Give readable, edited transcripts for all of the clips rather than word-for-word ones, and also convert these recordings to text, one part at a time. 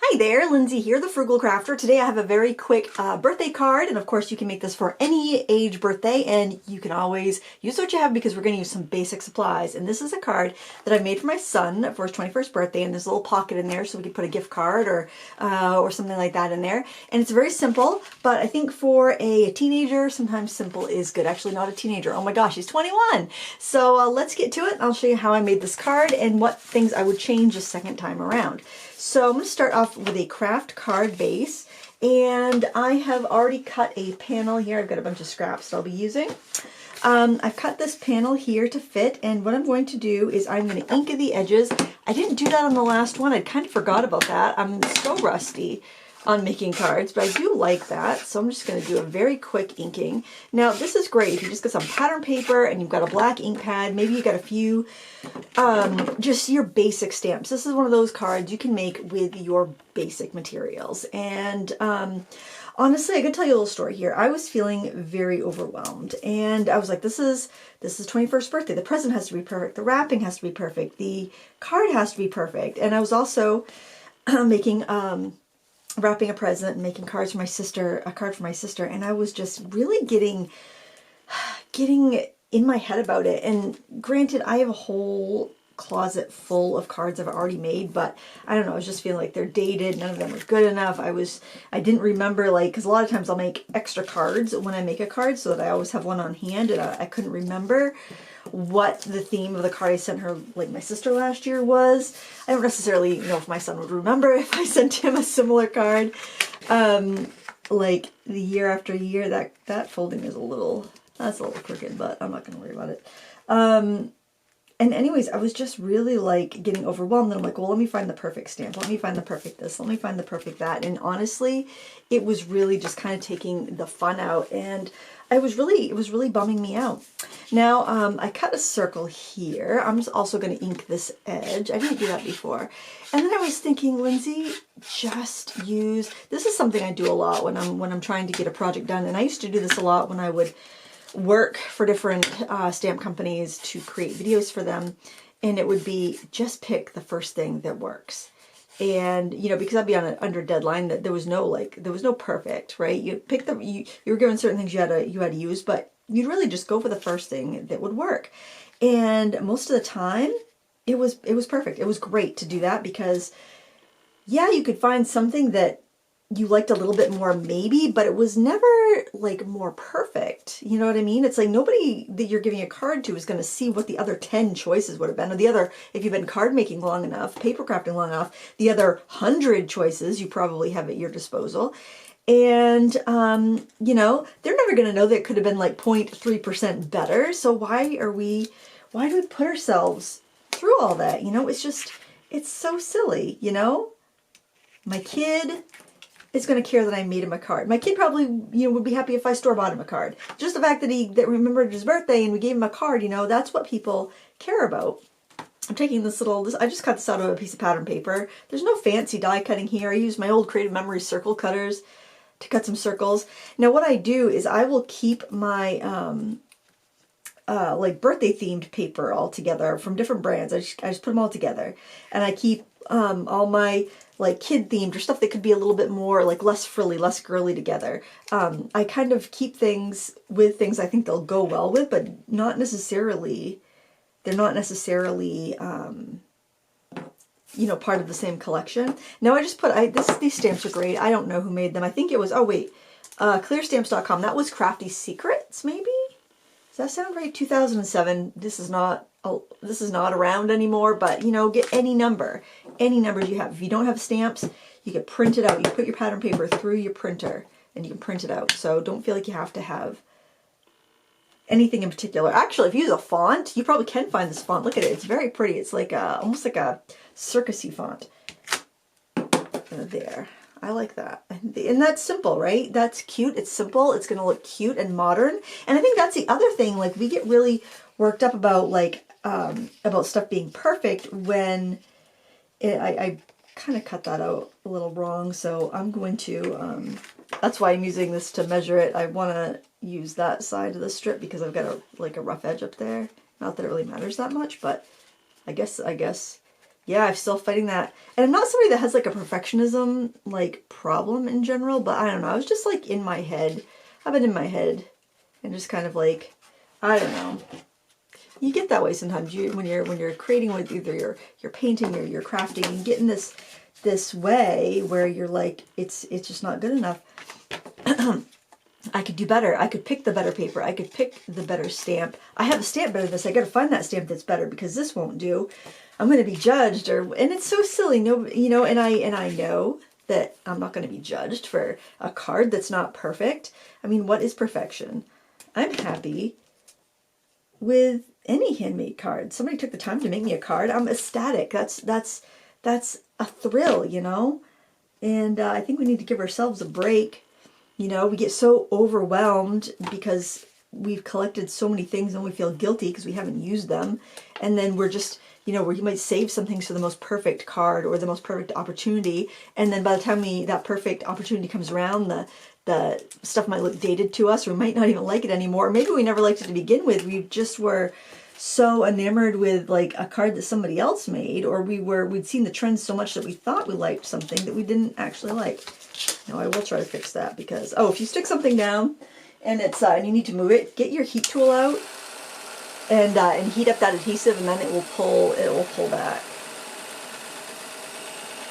Hi there, Lindsay here, the Frugal Crafter. Today I have a very quick birthday card, and of course you can make this for any age birthday, and you can always use what you have because we're going to use some basic supplies. And this is a card that I made for my son for his 21st birthday, and there's a little pocket in there so we could put a gift card or something like that in there. And it's very simple, but I think for a teenager, sometimes simple is good. Actually, not a teenager. Oh my gosh, he's 21. So let's get to it. I'll show you how I made this card and what things I would change a second time around. So I'm going to start off with a craft card base, and I have already cut a panel here. I've got a bunch of scraps that I'll be using. I've cut this panel here to fit, and what I'm going to do is I'm going to ink the edges. I didn't do that on the last one. I kind of forgot about that. I'm so rusty on making cards, but I do like that, so I'm just going to do a very quick inking. Now this is great if you just got some pattern paper and you've got a black ink pad, maybe you got a few just your basic stamps. This is one of those cards you can make with your basic materials. And honestly, I could tell you a little story here. I was feeling very overwhelmed, and I was like, this is 21st birthday. The present has to be perfect. The wrapping has to be perfect. The card has to be perfect. And I was also making wrapping a present and making cards for my sister, a card for my sister, and I was just really getting in my head about it. And granted, I have a whole closet full of cards I've already made, but I don't know, I was just feeling like they're dated, none of them are good enough. I didn't remember, like, because a lot of times I'll make extra cards when I make a card so that I always have one on hand, and I couldn't remember what the theme of the card I sent her, like my sister last year, was. I don't necessarily know if my son would remember if I sent him a similar card. Like the year after year, that folding is that's a little crooked, but I'm not going to worry about it. And anyways, I was just really like getting overwhelmed, and I'm like, well, let me find the perfect stamp. Let me find the perfect this. Let me find the perfect that. And honestly, it was really just kind of taking the fun out, and it was really bumming me out. Now, I cut a circle here. I'm just also going to ink this edge. I didn't do that before. And then I was thinking, Lindsay, just use, this is something I do a lot when I'm trying to get a project done. And I used to do this a lot when I would work for different stamp companies to create videos for them, and it would be just pick the first thing that works. And you know, because I'd be on an under deadline, that there was no perfect, right? You pick you were given certain things you had to use, but you'd really just go for the first thing that would work. And most of the time it was perfect. It was great to do that because yeah, you could find something that you liked a little bit more maybe, but it was never like more perfect. You know what I mean? It's like nobody that you're giving a card to is going to see what the other 10 choices would have been, or the other, if you've been card making long enough, paper crafting long enough, the other 100 choices you probably have at your disposal. And, you know, they're never going to know that it could have been like 0.3% better. So why do we put ourselves through all that? You know, it's so silly, you know? My kid is going to care that I made him a card. My kid probably, you know, would be happy if I store bought him a card. Just the fact that that remembered his birthday and we gave him a card, you know, that's what people care about. I'm taking I just cut this out of a piece of pattern paper. There's no fancy die cutting here. I use my old Creative Memories circle cutters to cut some circles. Now what I do is I will keep my like birthday themed paper all together from different brands. I just put them all together, and I keep all my like kid themed or stuff that could be a little bit more like less frilly, less girly together. I kind of keep things with things I think they'll go well with, but they're not necessarily you know, part of the same collection. Now I just put, these stamps are great. I don't know who made them. I think it was, oh wait, clearstamps.com. That was Crafty Secrets, maybe? Does that sound right? 2007. This is not around anymore, but you know, get any numbers you have. If you don't have stamps, you can print it out. You put your pattern paper through your printer and you can print it out. So don't feel like you have to have anything in particular. Actually, if you use a font, you probably can find this font. Look at it. It's very pretty. It's like almost like a circusy font. There. I like that. And that's simple, right? That's cute. It's simple. It's going to look cute and modern. And I think that's the other thing. Like, we get really worked up about like about stuff being perfect when I kind of cut that out a little wrong. So I'm going to, that's why I'm using this to measure it. I want to use that side of the strip because I've got like a rough edge up there. Not that it really matters that much, but I guess Yeah, I'm still fighting that. And I'm not somebody that has like a perfectionism like problem in general, but I don't know. I was just like in my head. I've been in my head and just kind of like, I don't know. You get that way sometimes. When you're creating with either you're painting or you're crafting, you get in this way where you're like, it's just not good enough. I could do better. I could pick the better paper. I could pick the better stamp. I have a stamp better than this. I got to find that stamp that's better because this won't do. I'm going to be judged, and it's so silly. No, you know, and I know that I'm not going to be judged for a card that's not perfect. I mean, what is perfection? I'm happy with any handmade card. Somebody took the time to make me a card. I'm ecstatic. That's a thrill, you know. And I think we need to give ourselves a break. You know, we get so overwhelmed because we've collected so many things and we feel guilty because we haven't used them. And then we're just, you know, where you might save some things for the most perfect card or the most perfect opportunity. And then by the time that perfect opportunity comes around, the stuff might look dated to us, or we might not even like it anymore. Maybe we never liked it to begin with. We just were so enamored with like a card that somebody else made, or we'd seen the trends so much that we thought we liked something that we didn't actually like. No, I will try to fix that because, if you stick something down and it's and you need to move it, get your heat tool out and heat up that adhesive, and then it will pull back.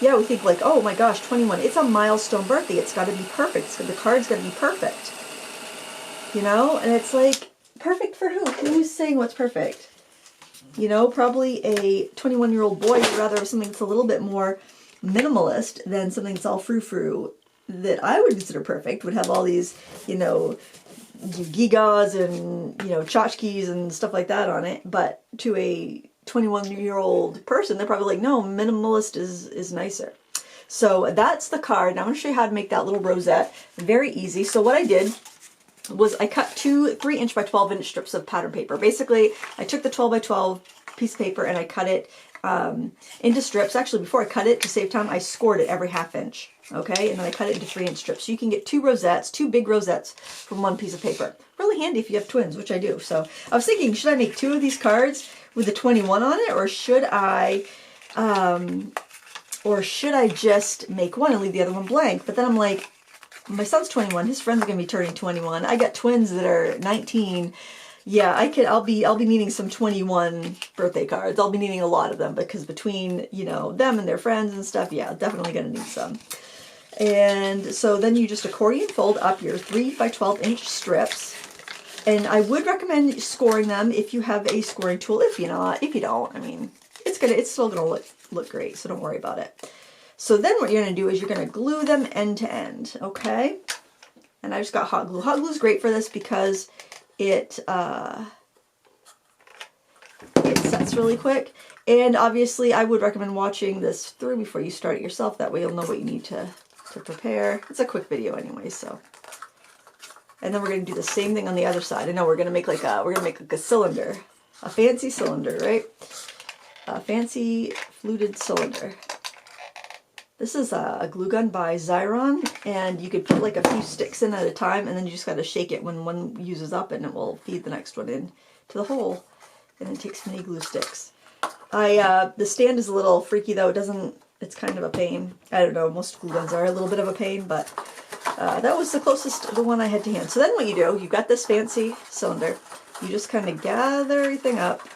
Yeah, we think like, oh my gosh, 21, it's a milestone birthday, it's got to be perfect, the card's got to be perfect, you know. And it's like, perfect for who? Who's saying what's perfect? You know, probably a 21-year-old boy would rather have something that's a little bit more minimalist than something that's all frou-frou that I would consider perfect, would have all these, you know, gigas and, you know, tchotchkes and stuff like that on it. But to a 21-year-old person, they're probably like, no, minimalist is nicer. So that's the card. Now I'm going to show you how to make that little rosette. Very easy. So what I did was I cut 2 3-inch by 12-inch strips of pattern paper. Basically, I took the 12 by 12 piece of paper and I cut it into strips. Actually, before I cut it, to save time, I scored it every 1/2 inch. Okay, and then I cut it into 3-inch strips. So you can get 2 rosettes, 2 big rosettes from 1 piece of paper. Really handy if you have twins, which I do. So I was thinking, should I make 2 of these cards with the 21 on it, or should I just make one and leave the other one blank? But then I'm like, my son's 21. His friend's gonna be turning 21. I got twins that are 19. Yeah, I'll be needing some 21 birthday cards. I'll be needing a lot of them because between, you know, them and their friends and stuff, yeah, definitely gonna need some. And so then you just accordion fold up your 3 by 12-inch strips. And I would recommend scoring them if you have a scoring tool. If you don't, I mean, it's still gonna look great, so don't worry about it. So then what you're gonna do is you're gonna glue them end to end, okay? And I just got hot glue. Hot glue is great for this because it sets really quick. And obviously I would recommend watching this through before you start it yourself. That way you'll know what you need to prepare. It's a quick video anyway, so. And then we're going to do the same thing on the other side. I know we're going to make like a cylinder, a fancy cylinder, right? A fancy fluted cylinder. This is a glue gun by Xyron, and you could put like a few sticks in at a time, and then you just got to shake it when one uses up, and it will feed the next one in to the hole. And it takes many glue sticks. The stand is a little freaky though. It's kind of a pain. I don't know, most glue guns are a little bit of a pain, but that was the one I had to hand. So then what you do, you've got this fancy cylinder. You just kind of gather everything up.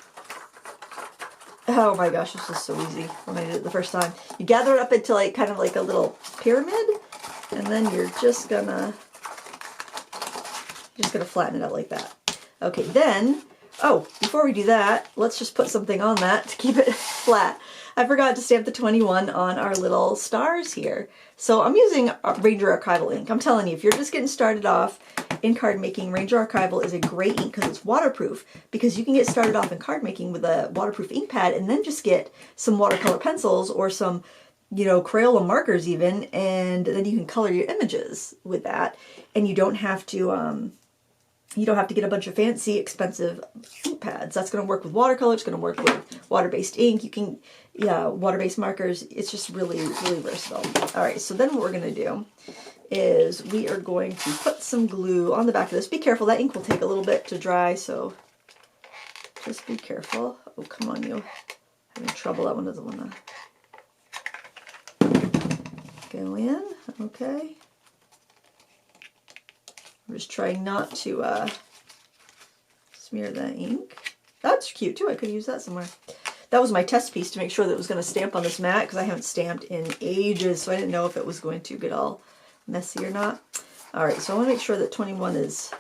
Oh my gosh, this was so easy when I did it the first time. You gather it up into like kind of like a little pyramid, and then you're just gonna flatten it out like that. Okay, then, before we do that, let's just put something on that to keep it flat. I forgot to stamp the 21 on our little stars here. So I'm using Ranger Archival ink. I'm telling you, if you're just getting started off in card making, Ranger Archival is a great ink because it's waterproof. Because you can get started off in card making with a waterproof ink pad and then just get some watercolor pencils or some, you know, Crayola markers even, and then you can color your images with that. And you don't have to get a bunch of fancy, expensive ink pads. That's going to work with watercolor. It's going to work with water-based ink. You can, water-based markers. It's just really, really versatile. All right, so then what we're going to do is we are going to put some glue on the back of this. Be careful, that ink will take a little bit to dry, so just be careful. Oh, come on, you. in trouble. That one doesn't want to go in. Okay. I'm just trying not to smear the ink. That's cute too. I could use that somewhere. That was my test piece to make sure that it was going to stamp on this mat because I haven't stamped in ages, so I didn't know if it was going to get all messy or not. All right, so I want to make sure that 21 is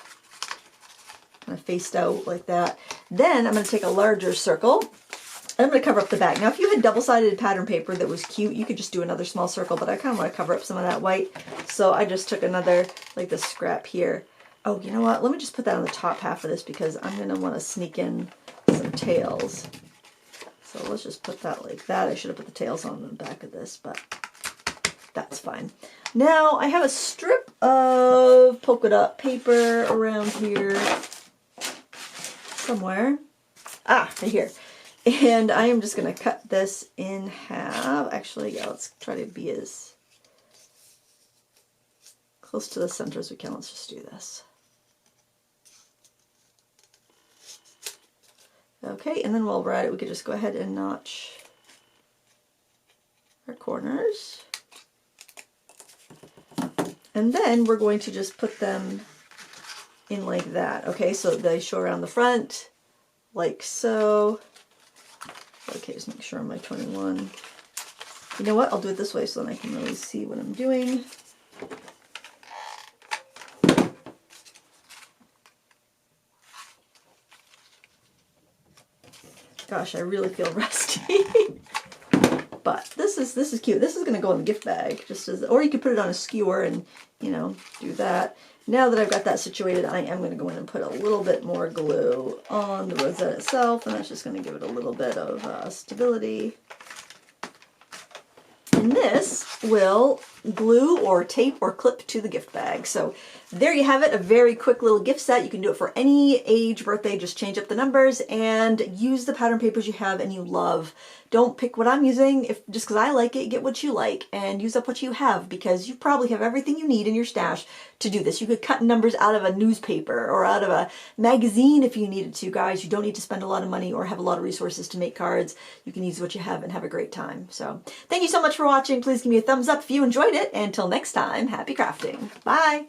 kind of faced out like that. Then I'm going to take a larger circle and I'm going to cover up the back. Now, if you had double-sided pattern paper that was cute, you could just do another small circle, but I kind of want to cover up some of that white. So I just took another, like this scrap here. Oh, you know what? Let me just put that on the top half of this because I'm going to want to sneak in some tails. So let's just put that like that. I should have put the tails on the back of this, but that's fine. Now I have a strip of polka dot paper around here somewhere. Ah, right here. And I am just going to cut this in half. Actually, yeah, let's try to be as close to the center as we can. Let's just do this. Okay, and then while we're at it, we could just go ahead and notch our corners. And then we're going to just put them in like that. Okay, so they show around the front, like so. Okay, just make sure on my 21. You know what? I'll do it this way so then I can really see what I'm doing. Gosh, I really feel rusty. But this is cute. This is going to go in the gift bag, just as, or you could put it on a skewer and, you know, do that. Now that I've got that situated, I am going to go in and put a little bit more glue on the rosette itself, and that's just going to give it a little bit of stability. And this will glue or tape or clip to the gift bag. So there you have it, a very quick little gift set. You can do it for any age, birthday, just change up the numbers and use the pattern papers you have and you love. Don't pick what I'm using just because I like it. Get what you like and use up what you have because you probably have everything you need in your stash to do this. You could cut numbers out of a newspaper or out of a magazine if you needed to, guys. You don't need to spend a lot of money or have a lot of resources to make cards. You can use what you have and have a great time. So thank you so much for watching. Please give me a thumbs up if you enjoyed it. And until next time, happy crafting. Bye.